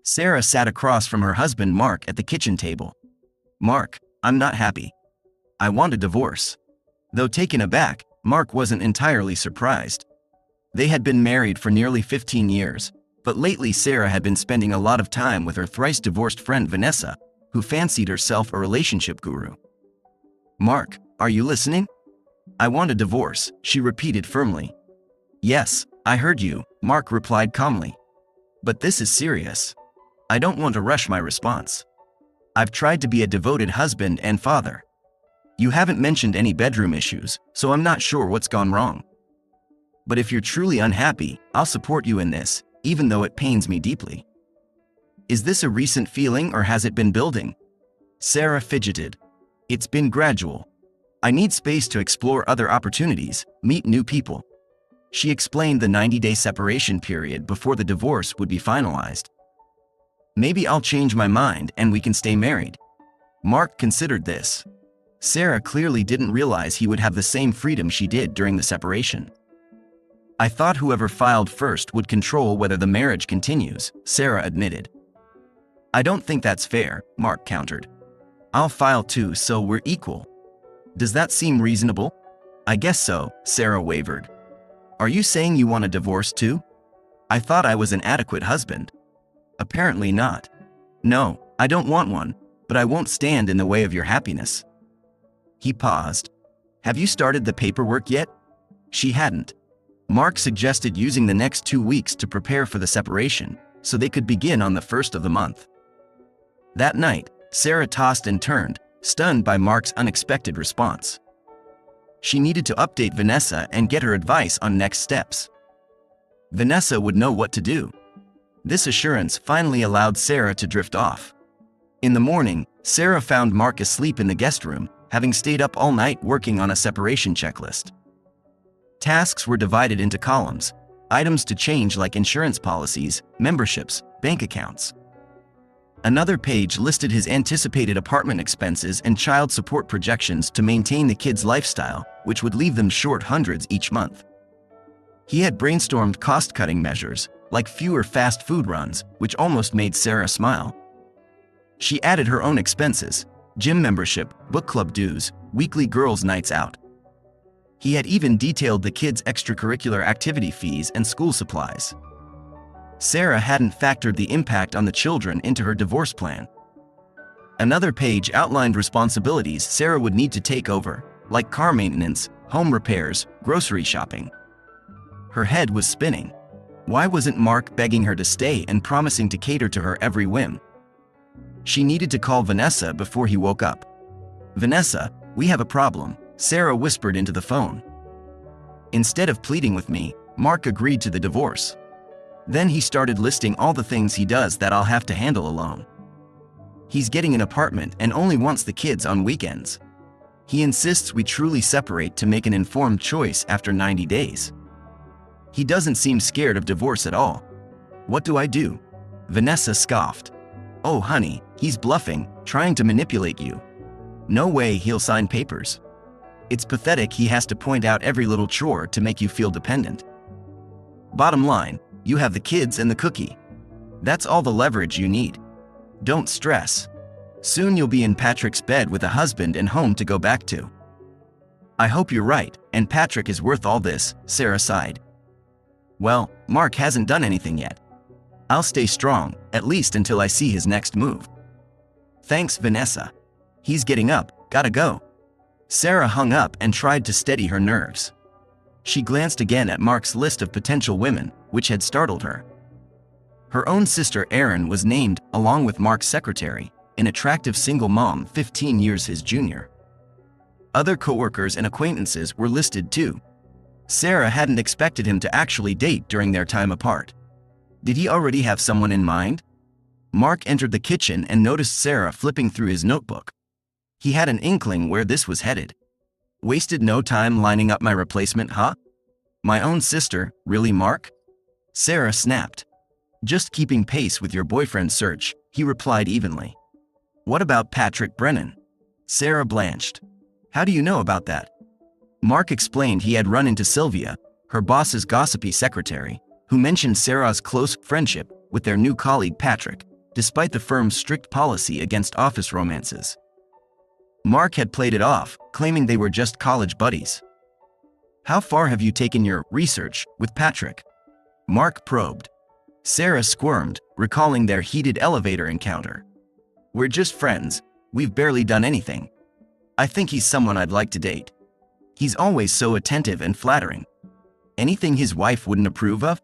Sarah sat across from her husband Mark at the kitchen table. "Mark, I'm not happy. I want a divorce." Though taken aback, Mark wasn't entirely surprised. They had been married for nearly 15 years, but lately Sarah had been spending a lot of time with her thrice-divorced friend Vanessa, who fancied herself a relationship guru. "Mark, are you listening? I want a divorce," she repeated firmly. "Yes, I heard you," Mark replied calmly. "But this is serious. I don't want to rush my response. I've tried to be a devoted husband and father. You haven't mentioned any bedroom issues, so I'm not sure what's gone wrong. But if you're truly unhappy, I'll support you in this, even though it pains me deeply." "Is this a recent feeling or has it been building?" Sarah fidgeted. "It's been gradual. I need space to explore other opportunities, meet new people." She explained the 90-day separation period before the divorce would be finalized. "Maybe I'll change my mind and we can stay married." Mark considered this. Sarah clearly didn't realize he would have the same freedom she did during the separation. "I thought whoever filed first would control whether the marriage continues," Sarah admitted. "I don't think that's fair," Mark countered. "I'll file too, so we're equal." "Does that seem reasonable?" "I guess so," Sarah wavered. "Are you saying you want a divorce too? I thought I was an adequate husband." "Apparently not." "No, I don't want one, but I won't stand in the way of your happiness." He paused. "Have you started the paperwork yet?" She hadn't. Mark suggested using the next 2 weeks to prepare for the separation, so they could begin on the 1st of the month. That night, Sarah tossed and turned, stunned by Mark's unexpected response. She needed to update Vanessa and get her advice on next steps. Vanessa would know what to do. This assurance finally allowed Sarah to drift off. In the morning, Sarah found Mark asleep in the guest room, having stayed up all night working on a separation checklist. Tasks were divided into columns, items to change like insurance policies, memberships, bank accounts. Another page listed his anticipated apartment expenses and child support projections to maintain the kids' lifestyle, which would leave them short hundreds each month. He had brainstormed cost-cutting measures, like fewer fast food runs, which almost made Sarah smile. She added her own expenses: gym membership, book club dues, weekly girls' nights out. He had even detailed the kids' extracurricular activity fees and school supplies. Sarah hadn't factored the impact on the children into her divorce plan. Another page outlined responsibilities Sarah would need to take over, like car maintenance, home repairs, grocery shopping. Her head was spinning. Why wasn't Mark begging her to stay and promising to cater to her every whim? She needed to call Vanessa before he woke up. "Vanessa, we have a problem," Sarah whispered into the phone. Instead of pleading with me, Mark agreed to the divorce. Then he started listing all the things he does that I'll have to handle alone. He's getting an apartment and only wants the kids on weekends. He insists we truly separate to make an informed choice after 90 days. He doesn't seem scared of divorce at all. What do I do? Vanessa scoffed. Oh honey, he's bluffing, trying to manipulate you. No way he'll sign papers. It's pathetic he has to point out every little chore to make you feel dependent. Bottom line, you have the kids and the cookie. That's all the leverage you need. Don't stress. Soon you'll be in Patrick's bed with a husband and home to go back to. I hope you're right, and Patrick is worth all this, Sarah sighed. Well, Mark hasn't done anything yet. I'll stay strong, at least until I see his next move. Thanks, Vanessa. He's getting up, gotta go. Sarah hung up and tried to steady her nerves. She glanced again at Mark's list of potential women, which had startled her. Her own sister Erin was named, along with Mark's secretary, an attractive single mom 15 years his junior. Other coworkers and acquaintances were listed too. Sarah hadn't expected him to actually date during their time apart. Did he already have someone in mind? Mark entered the kitchen and noticed Sarah flipping through his notebook. He had an inkling where this was headed. Wasted no time lining up my replacement, huh? My own sister, really, Mark? Sarah snapped. Just keeping pace with your boyfriend's search, he replied evenly. What about Patrick Brennan? Sarah blanched. How do you know about that? Mark explained he had run into Sylvia, her boss's gossipy secretary, who mentioned Sarah's close friendship with their new colleague Patrick, despite the firm's strict policy against office romances. Mark had played it off, claiming they were just college buddies. "How far have you taken your research with Patrick?" Mark probed. Sarah squirmed, recalling their heated elevator encounter. "We're just friends. We've barely done anything. I think he's someone I'd like to date. He's always so attentive and flattering. Anything his wife wouldn't approve of?"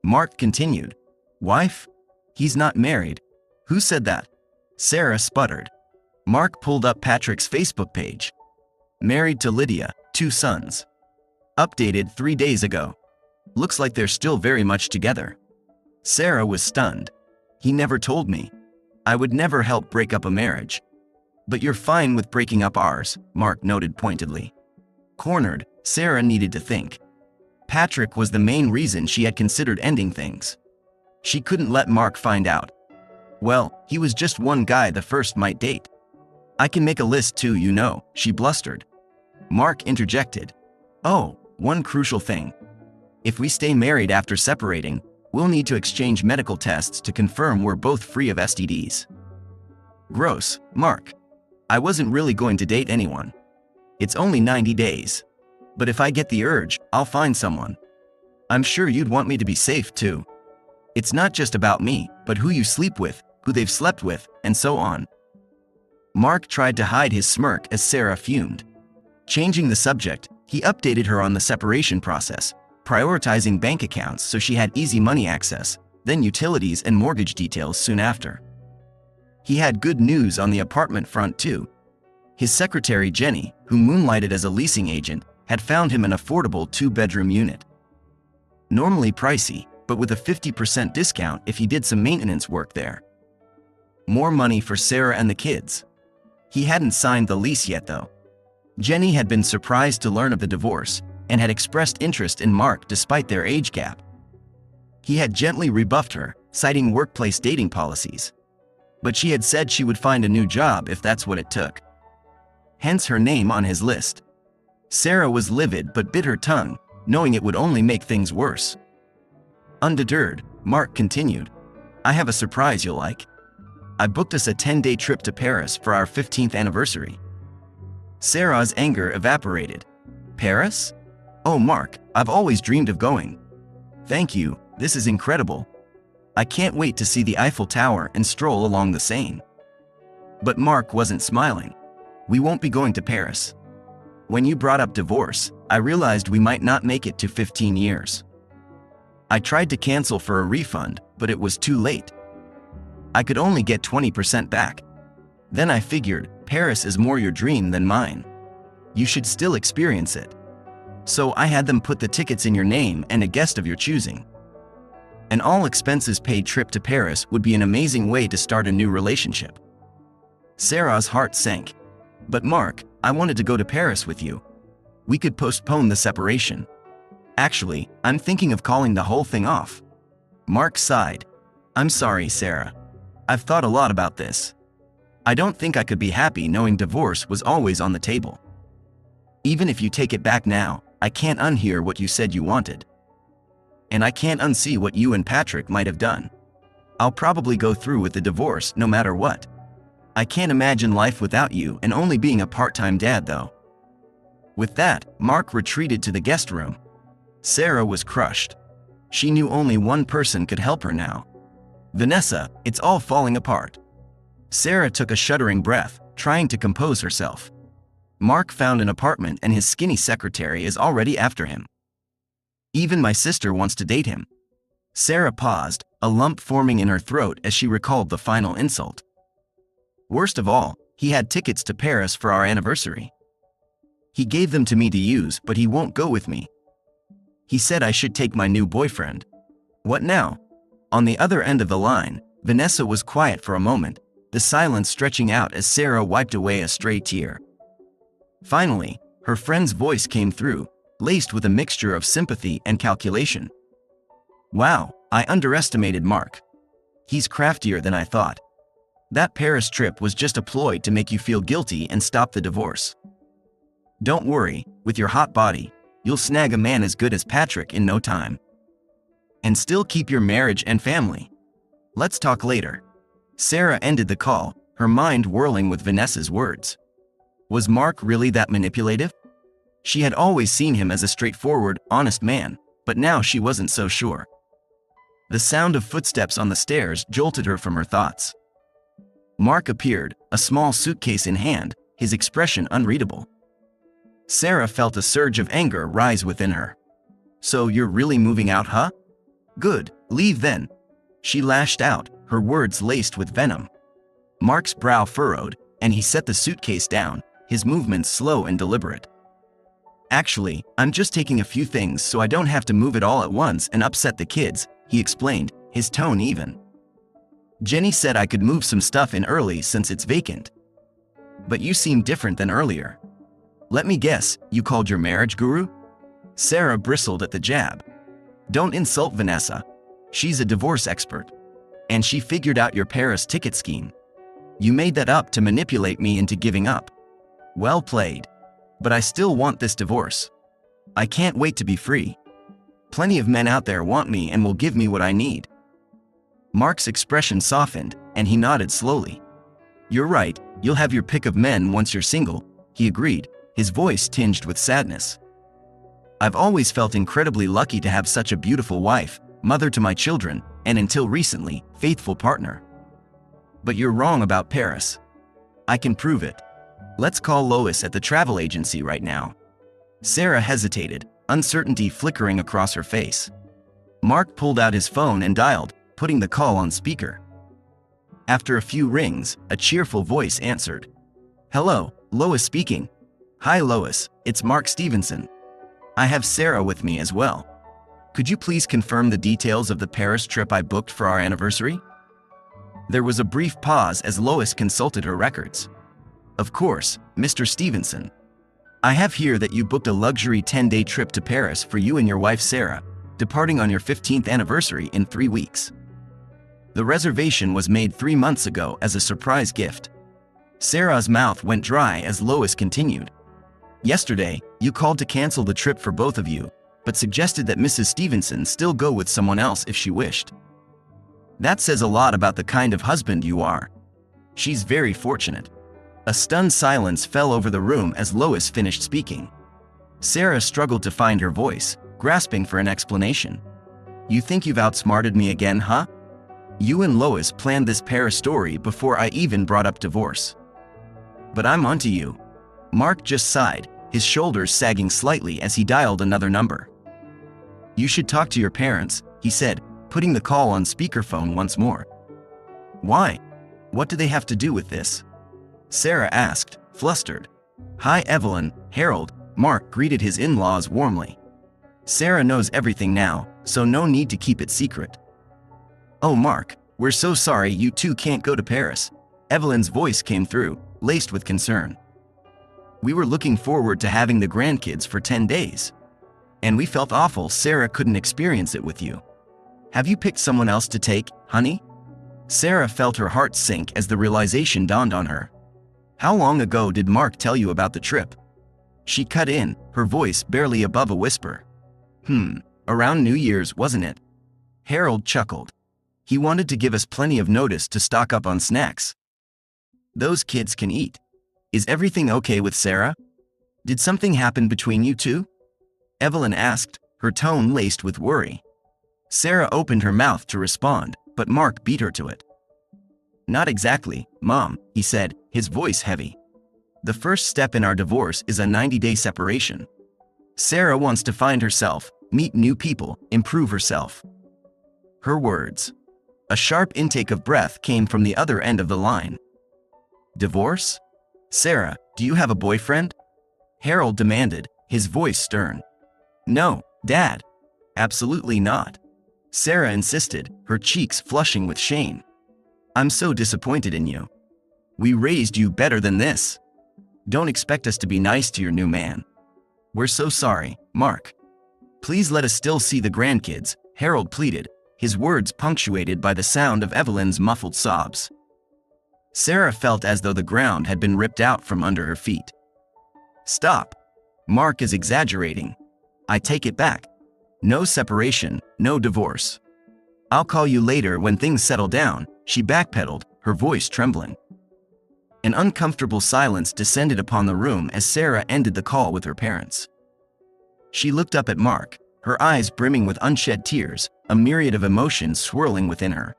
Mark continued. "Wife? He's not married." "Who said that?" Sarah sputtered. Mark pulled up Patrick's Facebook page. "Married to Lydia, 2 sons. Updated 3 days ago. Looks like they're still very much together." Sarah was stunned. "He never told me. I would never help break up a marriage." "But you're fine with breaking up ours," Mark noted pointedly. Cornered, Sarah needed to think. Patrick was the main reason she had considered ending things. She couldn't let Mark find out. "Well, he was just one guy the first might date. I can make a list too, you know," she blustered. Mark interjected. "Oh, one crucial thing. If we stay married after separating, we'll need to exchange medical tests to confirm we're both free of STDs." "Gross, Mark. I wasn't really going to date anyone. It's only 90 days. But if I get the urge, I'll find someone. I'm sure you'd want me to be safe too. It's not just about me, but who you sleep with, who they've slept with, and so on." Mark tried to hide his smirk as Sarah fumed. Changing the subject, he updated her on the separation process, prioritizing bank accounts so she had easy money access, then utilities and mortgage details soon after. He had good news on the apartment front too. His secretary Jenny, who moonlighted as a leasing agent, had found him an affordable 2-bedroom unit. Normally pricey, but with a 50% discount if he did some maintenance work there. More money for Sarah and the kids. He hadn't signed the lease yet though. Jenny had been surprised to learn of the divorce and had expressed interest in Mark despite their age gap. He had gently rebuffed her, citing workplace dating policies. But she had said she would find a new job if that's what it took. Hence her name on his list. Sarah was livid but bit her tongue, knowing it would only make things worse. Undeterred, Mark continued. "I have a surprise you'll like. I booked us a 10-day trip to Paris for our 15th anniversary." Sarah's anger evaporated. "Paris? Oh Mark, I've always dreamed of going. Thank you, this is incredible. I can't wait to see the Eiffel Tower and stroll along the Seine." But Mark wasn't smiling. "We won't be going to Paris. When you brought up divorce, I realized we might not make it to 15 years. I tried to cancel for a refund, but it was too late. I could only get 20% back. Then I figured, Paris is more your dream than mine. You should still experience it. So I had them put the tickets in your name and a guest of your choosing. An all-expenses-paid trip to Paris would be an amazing way to start a new relationship." Sarah's heart sank. "But Mark, I wanted to go to Paris with you. We could postpone the separation. Actually, I'm thinking of calling the whole thing off." Mark sighed. "I'm sorry, Sarah. I've thought a lot about this. I don't think I could be happy knowing divorce was always on the table. Even if you take it back now, I can't unhear what you said you wanted. And I can't unsee what you and Patrick might have done. I'll probably go through with the divorce no matter what. I can't imagine life without you and only being a part-time dad though." With that, Mark retreated to the guest room. Sarah was crushed. She knew only one person could help her now. "Vanessa, it's all falling apart." Sarah took a shuddering breath, trying to compose herself. "Mark found an apartment and his skinny secretary is already after him. Even my sister wants to date him." Sarah paused, a lump forming in her throat as she recalled the final insult. "Worst of all, he had tickets to Paris for our anniversary. He gave them to me to use, but he won't go with me. He said I should take my new boyfriend." "What now?" On the other end of the line, Vanessa was quiet for a moment, the silence stretching out as Sarah wiped away a stray tear. Finally, her friend's voice came through, laced with a mixture of sympathy and calculation. "Wow, I underestimated Mark. He's craftier than I thought. That Paris trip was just a ploy to make you feel guilty and stop the divorce. Don't worry, with your hot body, you'll snag a man as good as Patrick in no time. And still keep your marriage and family. Let's talk later." Sarah ended the call, her mind whirling with Vanessa's words. Was Mark really that manipulative? She had always seen him as a straightforward, honest man, but now she wasn't so sure. The sound of footsteps on the stairs jolted her from her thoughts. Mark appeared, a small suitcase in hand, his expression unreadable. Sarah felt a surge of anger rise within her. So you're really moving out, huh? Good, leave then. She lashed out, her words laced with venom. Mark's brow furrowed, and he set the suitcase down, his movements slow and deliberate. Actually, I'm just taking a few things so I don't have to move it all at once and upset the kids, he explained, his tone even. Jenny said I could move some stuff in early since it's vacant. But you seem different than earlier. Let me guess, you called your marriage guru? Sarah bristled at the jab. Don't insult Vanessa. She's a divorce expert. And she figured out your Paris ticket scheme. You made that up to manipulate me into giving up. Well played. But I still want this divorce. I can't wait to be free. Plenty of men out there want me and will give me what I need. Mark's expression softened, and he nodded slowly. You're right, you'll have your pick of men once you're single, he agreed, his voice tinged with sadness. I've always felt incredibly lucky to have such a beautiful wife, mother to my children, and until recently, faithful partner. But you're wrong about Paris. I can prove it. Let's call Lois at the travel agency right now. Sarah hesitated, uncertainty flickering across her face. Mark pulled out his phone and dialed, putting the call on speaker. After a few rings, a cheerful voice answered. Hello, Lois speaking. Hi Lois, it's Mark Stevenson. I have Sarah with me as well. Could you please confirm the details of the Paris trip I booked for our anniversary? There was a brief pause as Lois consulted her records. Of course, Mr. Stevenson. I have here that you booked a luxury 10-day trip to Paris for you and your wife Sarah, departing on your 15th anniversary in 3 weeks. The reservation was made 3 months ago as a surprise gift. Sarah's mouth went dry as Lois continued. Yesterday, you called to cancel the trip for both of you, but suggested that Mrs. Stevenson still go with someone else if she wished. That says a lot about the kind of husband you are. She's very fortunate. A stunned silence fell over the room as Lois finished speaking. Sarah struggled to find her voice, grasping for an explanation. You think you've outsmarted me again, huh? You and Lois planned this Paris story before I even brought up divorce. But I'm onto you. Mark just sighed, his shoulders sagging slightly as he dialed another number. You should talk to your parents, he said, putting the call on speakerphone once more. Why? What do they have to do with this? Sarah asked, flustered. Hi Evelyn, Harold, Mark greeted his in-laws warmly. Sarah knows everything now, so no need to keep it secret. Oh Mark, we're so sorry you two can't go to Paris. Evelyn's voice came through, laced with concern. We were looking forward to having the grandkids for 10 days. And we felt awful Sarah couldn't experience it with you. Have you picked someone else to take, honey? Sarah felt her heart sink as the realization dawned on her. How long ago did Mark tell you about the trip? She cut in, her voice barely above a whisper. Around New Year's, wasn't it? Harold chuckled. He wanted to give us plenty of notice to stock up on snacks. Those kids can eat. Is everything okay with Sarah? Did something happen between you two? Evelyn asked, her tone laced with worry. Sarah opened her mouth to respond, but Mark beat her to it. Not exactly, Mom, he said, his voice heavy. The first step in our divorce is a 90-day separation. Sarah wants to find herself, meet new people, improve herself. Her words. A sharp intake of breath came from the other end of the line. Divorce? Sarah, do you have a boyfriend? Harold demanded, his voice stern. No, Dad. Absolutely not. Sarah insisted, her cheeks flushing with shame. I'm so disappointed in you. We raised you better than this. Don't expect us to be nice to your new man. We're so sorry, Mark. Please let us still see the grandkids, Harold pleaded, his words punctuated by the sound of Evelyn's muffled sobs. Sarah felt as though the ground had been ripped out from under her feet. Stop. Mark is exaggerating. I take it back. No separation, no divorce. I'll call you later when things settle down, she backpedaled, her her voice trembling. An uncomfortable silence descended upon the room as Sarah ended the call with her parents. She looked up at Mark, her eyes brimming with unshed tears, a myriad of emotions swirling within her.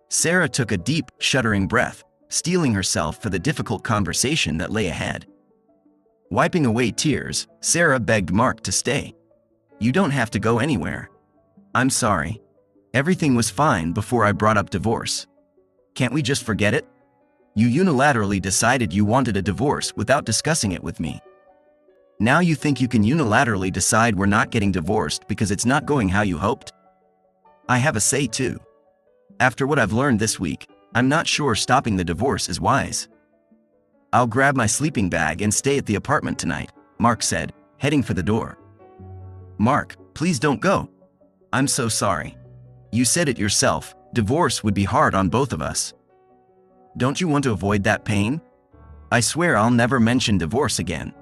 Sarah took a deep, shuddering breath, steeling herself for the difficult conversation that lay ahead. Wiping away tears, Sarah begged Mark to stay. "You don't have to go anywhere. I'm sorry. Everything was fine before I brought up divorce. Can't we just forget it? You unilaterally decided you wanted a divorce without discussing it with me. Now you think you can unilaterally decide we're not getting divorced because it's not going how you hoped? I have a say too. After what I've learned this week, I'm not sure stopping the divorce is wise. I'll grab my sleeping bag and stay at the apartment tonight," Mark said, heading for the door. "Mark, please don't go. I'm so sorry. You said it yourself, divorce would be hard on both of us. Don't you want to avoid that pain? I swear I'll never mention divorce again.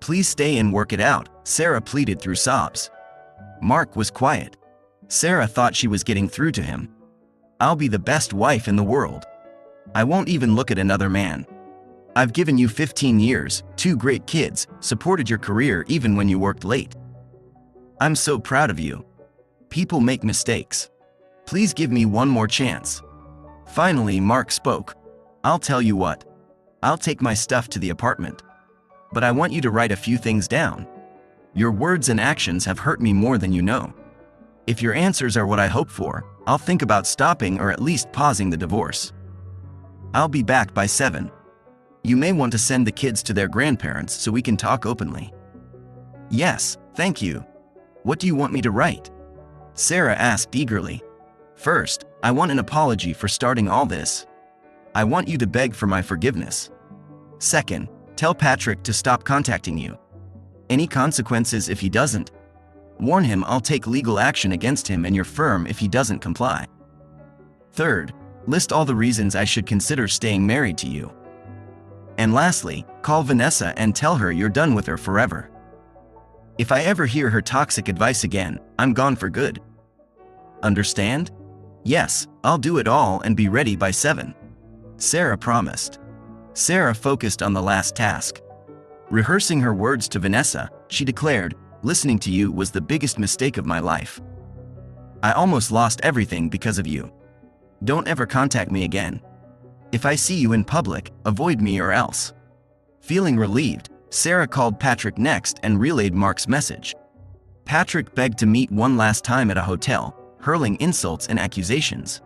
Please stay and work it out," Sarah pleaded through sobs. Mark was quiet. Sarah thought she was getting through to him. "I'll be the best wife in the world. I won't even look at another man. I've given you 15 years, 2 great kids, supported your career even when you worked late. I'm so proud of you. People make mistakes. Please give me one more chance." Finally, Mark spoke. "I'll tell you what. I'll take my stuff to the apartment. But I want you to write a few things down. Your words and actions have hurt me more than you know. If your answers are what I hope for, I'll think about stopping or at least pausing the divorce. I'll be back by 7. You may want to send the kids to their grandparents so we can talk openly." "Yes, thank you. What do you want me to write?" Sarah asked eagerly. "First, I want an apology for starting all this. I want you to beg for my forgiveness. Second, tell Patrick to stop contacting you. Any consequences if he doesn't? Warn him I'll take legal action against him and your firm if he doesn't comply. Third, list all the reasons I should consider staying married to you. And lastly, call Vanessa and tell her you're done with her forever. If I ever hear her toxic advice again, I'm gone for good. Understand?" "Yes, I'll do it all and be ready by 7. Sarah promised. Sarah focused on the last task. Rehearsing her words to Vanessa, she declared, "Listening to you was the biggest mistake of my life. I almost lost everything because of you. Don't ever contact me again. If I see you in public, avoid me or else." Feeling relieved, Sarah called Patrick next and relayed Mark's message. Patrick begged to meet one last time at a hotel, hurling insults and accusations.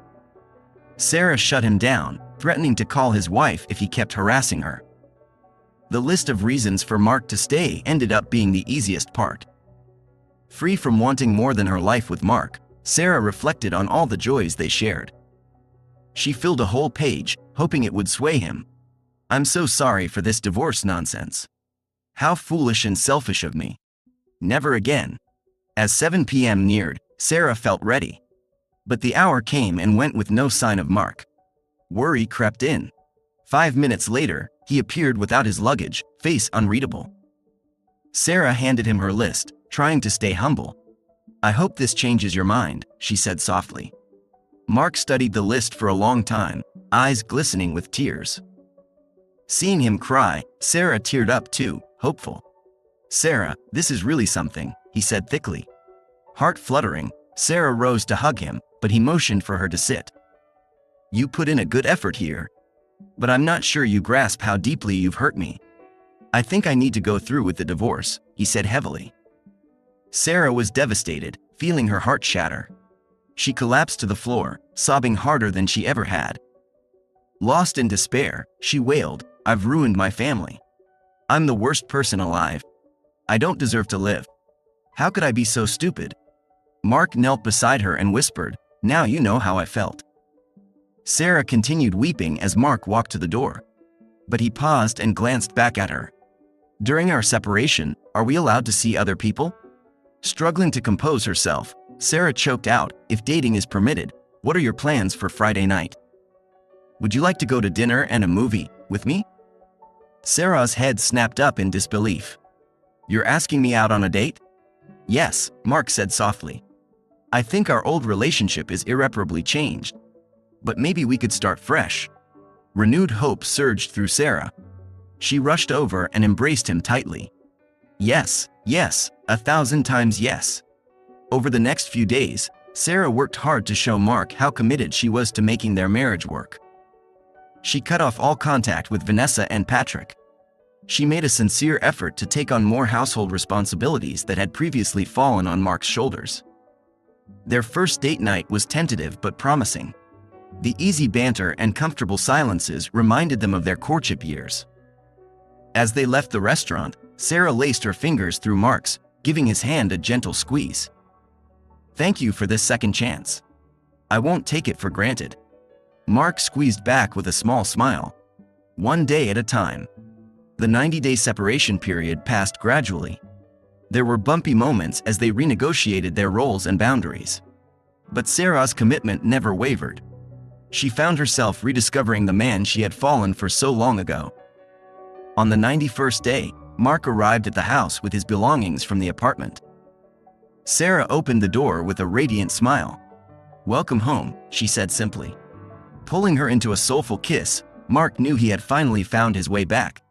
Sarah shut him down, threatening to call his wife if he kept harassing her. The list of reasons for Mark to stay ended up being the easiest part. Free from wanting more than her life with Mark, Sarah reflected on all the joys they shared. She filled a whole page, hoping it would sway him. "I'm so sorry for this divorce nonsense. How foolish and selfish of me. Never again." As 7 p.m. neared, Sarah felt ready. But the hour came and went with no sign of Mark. Worry crept in. 5 minutes later, he appeared without his luggage, face unreadable. Sarah handed him her list, trying to stay humble. "I hope this changes your mind," she said softly. Mark studied the list for a long time, eyes glistening with tears. Seeing him cry, Sarah teared up too, hopeful. "Sarah, this is really something," he said thickly. Heart fluttering, Sarah rose to hug him, but he motioned for her to sit. "You put in a good effort here. But I'm not sure you grasp how deeply you've hurt me. I think I need to go through with the divorce," he said heavily. Sarah was devastated, feeling her heart shatter. She collapsed to the floor, sobbing harder than she ever had. Lost in despair, she wailed, "I've ruined my family. I'm the worst person alive. I don't deserve to live. How could I be so stupid?" Mark knelt beside her and whispered, "Now you know how I felt." Sarah continued weeping as Mark walked to the door. But he paused and glanced back at her. "During our separation, are we allowed to see other people?" Struggling to compose herself, Sarah choked out, "If dating is permitted, what are your plans for Friday night? Would you like to go to dinner and a movie with me?" Sarah's head snapped up in disbelief. "You're asking me out on a date?" "Yes," Mark said softly. "I think our old relationship is irreparably changed. But maybe we could start fresh. Renewed hope surged through Sarah. She rushed over and embraced him tightly. Yes, yes, 1,000 times yes. Over the next few days, Sarah worked hard to show Mark how committed she was to making their marriage work. She cut off all contact with Vanessa and Patrick. She made a sincere effort to take on more household responsibilities that had previously fallen on Mark's shoulders. Their first date night was tentative but promising. The easy banter and comfortable silences reminded them of their courtship years. As they left the restaurant, Sarah laced her fingers through Mark's, giving his hand a gentle squeeze. "Thank you for this second chance. I won't take it for granted." Mark squeezed back with a small smile. One day at a time. The 90-day separation period passed gradually. There were bumpy moments as they renegotiated their roles and boundaries. But Sarah's commitment never wavered. She found herself rediscovering the man she had fallen for so long ago. On the 91st day, Mark arrived at the house with his belongings from the apartment. Sarah opened the door with a radiant smile. "Welcome home," she said simply. Pulling her into a soulful kiss, Mark knew he had finally found his way back.